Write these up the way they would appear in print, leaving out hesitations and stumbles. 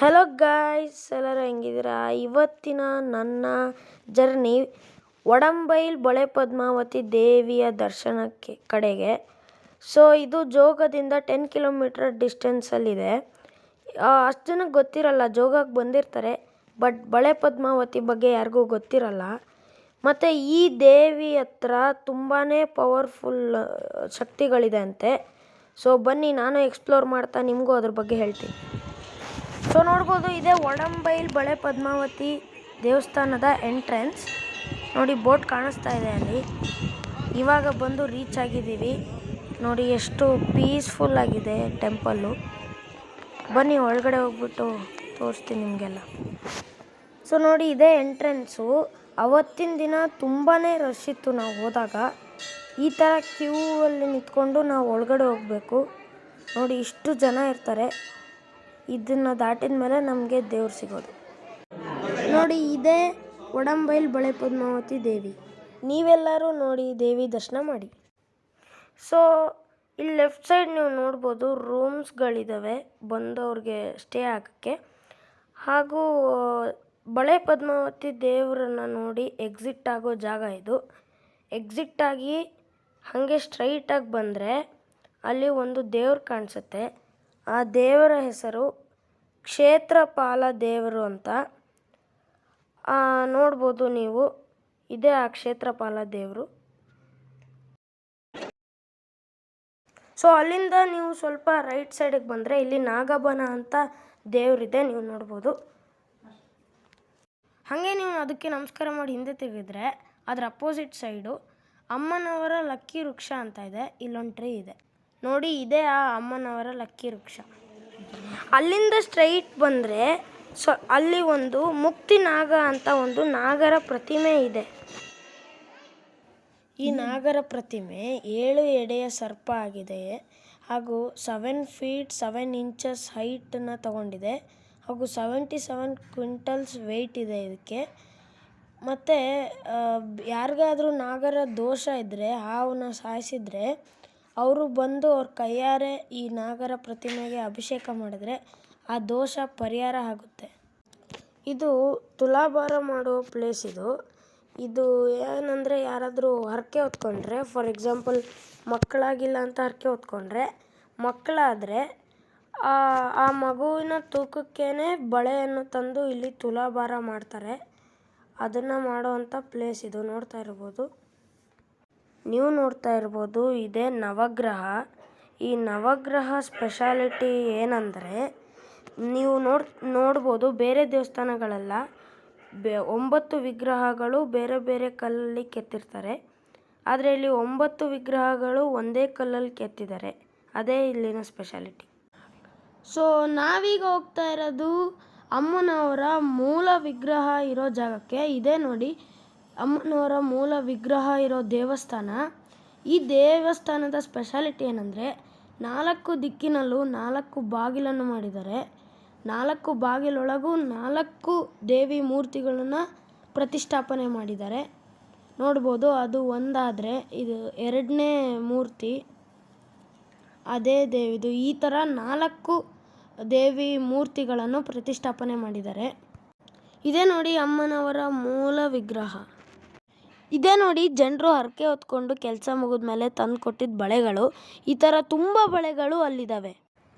Hello guys, ಎಲ್ಲರೂ ಹೆಂಗಿದ್ದೀರಾ? ಇವತ್ತಿನ ನನ್ನ ಜರ್ನಿ ಒಡಂಬೈಲ್ ಬಳೆ ಪದ್ಮಾವತಿ ದೇವಿಯ ದರ್ಶನಕ್ಕೆ ಕಡೆಗೆ. ಸೊ ಇದು ಜೋಗದಿಂದ 10 ಕಿಲೋಮೀಟರ್ ಡಿಸ್ಟೆನ್ಸಲ್ಲಿದೆ. ಅಷ್ಟು ಜನಕ್ಕೆ ಗೊತ್ತಿರಲ್ಲ, ಜೋಗಕ್ಕೆ ಬಂದಿರ್ತಾರೆ ಬಟ್ ಬಳೆ ಪದ್ಮಾವತಿ ಬಗ್ಗೆ ಯಾರಿಗೂ ಗೊತ್ತಿರಲ್ಲ. ಮತ್ತು ಈ ದೇವಿ ಹತ್ರ ತುಂಬಾ ಪವರ್ಫುಲ್ ಶಕ್ತಿಗಳಿದೆ ಅಂತೆ. ಸೊ ಬನ್ನಿ, ನಾನು ಎಕ್ಸ್ಪ್ಲೋರ್ ಮಾಡ್ತಾ ನಿಮಗೂ ಅದ್ರ ಬಗ್ಗೆ ಹೇಳ್ತೀನಿ. ಸೊ ನೋಡ್ಬೋದು, ಇದೇ ಒಡಂಬೈಲ್ ಬಳೆ ಪದ್ಮಾವತಿ ದೇವಸ್ಥಾನದ ಎಂಟ್ರೆನ್ಸ್. ನೋಡಿ, ಬೋಟ್ ಕಾಣಿಸ್ತಾ ಇದೆ ಅಲ್ಲಿ. ಇವಾಗ ಬಂದು ರೀಚ್ ಆಗಿದ್ದೀವಿ. ನೋಡಿ ಎಷ್ಟು ಪೀಸ್ಫುಲ್ ಆಗಿದೆ ಟೆಂಪಲ್ಲು. ಬನ್ನಿ ಒಳಗಡೆ ಹೋಗ್ಬಿಟ್ಟು ತೋರಿಸ್ತೀನಿ ನಿಮಗೆಲ್ಲ. ಸೊ ನೋಡಿ, ಇದೇ ಎಂಟ್ರೆನ್ಸು. ಅವತ್ತಿನ ದಿನ ತುಂಬಾ ರಶ್ ಇತ್ತು. ನಾವು ಹೋದಾಗ ಈ ಥರ ಕ್ಯೂ ಅಲ್ಲಿ ನಿಂತ್ಕೊಂಡು ನಾವು ಒಳಗಡೆ ಹೋಗಬೇಕು. ನೋಡಿ, ಇಷ್ಟು ಜನ ಇರ್ತಾರೆ. ಇದನ್ನು ದಾಟಿದ ಮೇಲೆ ನಮಗೆ ದೇವ್ರು ಸಿಗೋದು. ನೋಡಿ, ಇದೇ ಒಡಂಬೈಲ್ ಬಳೆ ಪದ್ಮಾವತಿ ದೇವಿ. ನೀವೆಲ್ಲರೂ ನೋಡಿ ದೇವಿ ದರ್ಶನ ಮಾಡಿ. ಸೊ ಇಲ್ಲಿ ಲೆಫ್ಟ್ ಸೈಡ್ ನೀವು ನೋಡ್ಬೋದು, ರೂಮ್ಸ್ಗಳಿದ್ದಾವೆ ಬಂದವ್ರಿಗೆ ಸ್ಟೇ ಆಗೋಕ್ಕೆ. ಹಾಗೂ ಬಳೆ ಪದ್ಮಾವತಿ ದೇವರನ್ನು ನೋಡಿ ಎಕ್ಸಿಟ್ ಆಗೋ ಜಾಗ ಇದು. ಎಕ್ಸಿಟ್ ಆಗಿ ಹಾಗೆ ಸ್ಟ್ರೈಟಾಗಿ ಬಂದರೆ ಅಲ್ಲಿ ಒಂದು ದೇವ್ರು ಕಾಣಿಸುತ್ತೆ. ಆ ದೇವರ ಹೆಸರು ಕ್ಷೇತ್ರಪಾಲ ದೇವರು ಅಂತ. ನೋಡ್ಬೋದು ನೀವು, ಇದೇ ಆ ಕ್ಷೇತ್ರಪಾಲ ದೇವರು. ಸೊ ಅಲ್ಲಿಂದ ನೀವು ಸ್ವಲ್ಪ ರೈಟ್ ಸೈಡಿಗೆ ಬಂದರೆ ಇಲ್ಲಿ ನಾಗಬನ ಅಂತ ದೇವರಿದೆ, ನೀವು ನೋಡ್ಬೋದು. ಹಾಗೆ ನೀವು ಅದಕ್ಕೆ ನಮಸ್ಕಾರ ಮಾಡಿ ಹಿಂದೆ ತೆಗೆದ್ರೆ ಅದರ ಅಪೋಸಿಟ್ ಸೈಡು ಅಮ್ಮನವರ ಲಕ್ಕಿ ವೃಕ್ಷ ಅಂತ ಇದೆ. ಇಲ್ಲೊಂದು ಟ್ರೀ ಇದೆ ನೋಡಿ, ಇದೇ ಆ ಅಮ್ಮನವರ ಲಕ್ಕಿ ವೃಕ್ಷ. ಅಲ್ಲಿಂದ ಸ್ಟ್ರೈಟ್ ಬಂದರೆ ಅಲ್ಲಿ ಒಂದು ಮುಕ್ತಿ ನಾಗ ಅಂತ ಒಂದು ನಾಗರ ಪ್ರತಿಮೆ ಇದೆ. ಈ ನಾಗರ ಪ್ರತಿಮೆ 7 ಎಡೆಯ ಸರ್ಪ ಆಗಿದೆ ಹಾಗೂ 7 feet 7 inches ಹೈಟನ್ನು ತಗೊಂಡಿದೆ ಹಾಗೂ 77 ಕ್ವಿಂಟಲ್ಸ್ ವೆಯ್ಟ್ ಇದೆ ಇದಕ್ಕೆ. ಮತ್ತು ಯಾರಿಗಾದರೂ ನಾಗರ ದೋಷ ಇದ್ದರೆ, ಹಾವನ್ನ ಸಾಯಿಸಿದರೆ ಅವರು ಬಂದು ಅವ್ರ ಕೈಯಾರೆ ಈ ನಾಗರ ಪ್ರತಿಮೆಗೆ ಅಭಿಷೇಕ ಮಾಡಿದ್ರೆ ಆ ದೋಷ ಪರಿಹಾರ ಆಗುತ್ತೆ. ಇದು ತುಲಾಭಾರ ಮಾಡೋ ಪ್ಲೇಸ್ ಇದು. ಇದು ಏನಂದರೆ, ಯಾರಾದರೂ ಹರಕೆ ಹೊತ್ಕೊಂಡ್ರೆ, ಫಾರ್ ಎಕ್ಸಾಂಪಲ್ ಮಕ್ಕಳಾಗಿಲ್ಲ ಅಂತ ಹರಕೆ ಹೊತ್ಕೊಂಡ್ರೆ, ಮಕ್ಕಳಾದರೆ ಆ ಮಗುವಿನ ತೂಕಕ್ಕೇ ಬಳೆಯನ್ನು ತಂದು ಇಲ್ಲಿ ತುಲಾಭಾರ ಮಾಡ್ತಾರೆ. ಅದನ್ನು ಮಾಡೋವಂಥ ಪ್ಲೇಸ್ ಇದು. ನೋಡ್ತಾ ಇರ್ಬೋದು, ನೀವು ನೋಡ್ತಾ ಇರ್ಬೋದು, ಇದೇ ನವಗ್ರಹ. ಈ ನವಗ್ರಹ ಸ್ಪೆಷಾಲಿಟಿ ಏನಂದರೆ, ನೀವು ನೋಡ್ಬೋದು ಬೇರೆ ದೇವಸ್ಥಾನಗಳೆಲ್ಲ 9 ವಿಗ್ರಹಗಳು ಬೇರೆ ಬೇರೆ ಕಲ್ಲಲ್ಲಿ ಕೆತ್ತಿರ್ತಾರೆ. ಆದರೆ ಇಲ್ಲಿ 9 ವಿಗ್ರಹಗಳು ಒಂದೇ ಕಲ್ಲಲ್ಲಿ ಕೆತ್ತಿದ್ದಾರೆ. ಅದೇ ಇಲ್ಲಿನ ಸ್ಪೆಷಾಲಿಟಿ. ಸೊ ನಾವೀಗ ಹೋಗ್ತಾ ಇರೋದು ಅಮ್ಮನವರ ಮೂಲ ವಿಗ್ರಹ ಇರೋ ಜಾಗಕ್ಕೆ. ಇದೇ ನೋಡಿ ಅಮ್ಮನವರ ಮೂಲ ವಿಗ್ರಹ ಇರೋ ದೇವಸ್ಥಾನ. ಈ ದೇವಸ್ಥಾನದ ಸ್ಪೆಷಾಲಿಟಿ ಏನಂದರೆ, 4 ದಿಕ್ಕಿನಲ್ಲೂ 4 ಬಾಗಿಲನ್ನು ಮಾಡಿದ್ದಾರೆ. 4 ಬಾಗಿಲೊಳಗೂ 4 ದೇವಿ ಮೂರ್ತಿಗಳನ್ನು ಪ್ರತಿಷ್ಠಾಪನೆ ಮಾಡಿದ್ದಾರೆ. ನೋಡ್ಬೋದು, ಅದು ಒಂದಾದರೆ ಇದು 2ನೇ ಮೂರ್ತಿ ಅದೇ ದೇವಿದು. ಈ ಥರ 4 ದೇವಿ ಮೂರ್ತಿಗಳನ್ನು ಪ್ರತಿಷ್ಠಾಪನೆ ಮಾಡಿದ್ದಾರೆ. ಇದೇ ನೋಡಿ ಅಮ್ಮನವರ ಮೂಲ ವಿಗ್ರಹ. ಇದೇ ನೋಡಿ ಜನರು ಹರಕೆ ಹೊತ್ಕೊಂಡು ಕೆಲಸ ಮುಗಿದ್ಮೇಲೆ ತಂದು ಕೊಟ್ಟಿದ್ದ ಬಳೆಗಳು. ಈ ಥರ ತುಂಬ ಬಳೆಗಳು ಅಲ್ಲಿದ್ದಾವೆ.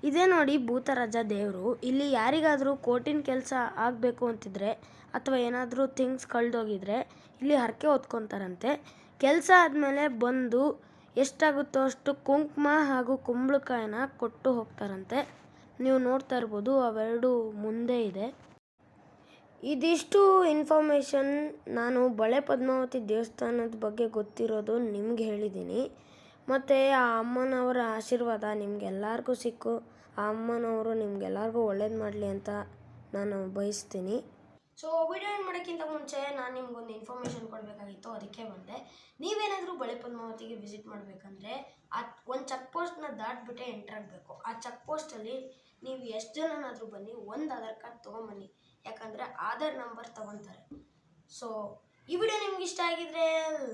ಇದೇ ನೋಡಿ ಭೂತರಾಜ ದೇವರು. ಇಲ್ಲಿ ಯಾರಿಗಾದರೂ ಕೋರ್ಟಿನ ಕೆಲಸ ಆಗಬೇಕು ಅಂತಿದ್ರೆ ಅಥವಾ ಏನಾದರೂ ಥಿಂಗ್ಸ್ ಕಳೆದೋಗಿದ್ರೆ ಇಲ್ಲಿ ಹರಕೆ ಹೊತ್ಕೊತಾರಂತೆ. ಕೆಲಸ ಆದಮೇಲೆ ಬಂದು ಎಷ್ಟಾಗುತ್ತೋ ಅಷ್ಟು ಕುಂಕುಮ ಹಾಗೂ ಕುಂಬಳಕಾಯಿನ ಕೊಟ್ಟು ಹೋಗ್ತಾರಂತೆ. ನೀವು ನೋಡ್ತಾ ಇರ್ಬೋದು, ಅವೆರಡು ಮುಂದೆ ಇದೆ. ಇದಿಷ್ಟು ಇನ್ಫಾರ್ಮೇಷನ್ ನಾನು ಬಳೆ ಪದ್ಮಾವತಿ ದೇವಸ್ಥಾನದ ಬಗ್ಗೆ ಗೊತ್ತಿರೋದು ನಿಮ್ಗೆ ಹೇಳಿದ್ದೀನಿ. ಮತ್ತು ಆ ಅಮ್ಮನವರ ಆಶೀರ್ವಾದ ನಿಮಗೆಲ್ಲರಿಗೂ ಸಿಕ್ಕು ಆ ಅಮ್ಮನವರು ನಿಮಗೆಲ್ಲರಿಗೂ ಒಳ್ಳೇದು ಮಾಡಲಿ ಅಂತ ನಾನು ಬಯಸ್ತೀನಿ. ಸೊ ವಿಡಿಯೋ ಏನು ಮಾಡೋಕ್ಕಿಂತ ಮುಂಚೆ ನಾನು ನಿಮ್ಗೊಂದು ಇನ್ಫಾರ್ಮೇಷನ್ ಕೊಡಬೇಕಾಗಿತ್ತು, ಅದಕ್ಕೆ ಬಂದೆ. ನೀವೇನಾದರೂ ಬಳೆ ಪದ್ಮಾವತಿಗೆ ವಿಸಿಟ್ ಮಾಡಬೇಕಂದ್ರೆ ಒಂದು ಚೆಕ್ ಪೋಸ್ಟ್ನ ದಾಟಿಬಿಟ್ಟೆ ಎಂಟ್ರ್ ಆಗಬೇಕು. ಆ ಚೆಕ್ ಪೋಸ್ಟಲ್ಲಿ ನೀವು ಎಷ್ಟು ಜನನಾದರೂ ಬನ್ನಿ, ಒಂದು ಆಧಾರ್ ಕಾರ್ಡ್ ತೊಗೊಂಬನ್ನಿ. ಯಾಕಂದರೆ ಆಧಾರ್ ನಂಬರ್ ತೊಗೊತಾರೆ. ಸೊ ಈ ವಿಡಿಯೋ ನಿಮ್ಗೆ ಇಷ್ಟ ಆಗಿದ್ರೆ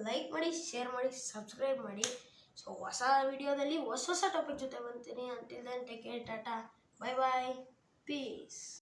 ಲೈಕ್ ಮಾಡಿ, ಶೇರ್ ಮಾಡಿ, ಸಬ್ಸ್ಕ್ರೈಬ್ ಮಾಡಿ. ಸೊ ಹೊಸ ವಿಡಿಯೋದಲ್ಲಿ ಹೊಸ ಟಾಪಿಕ್ ಜೊತೆ ಬರ್ತೀನಿ. Until then take care, tata, bye bye, piece.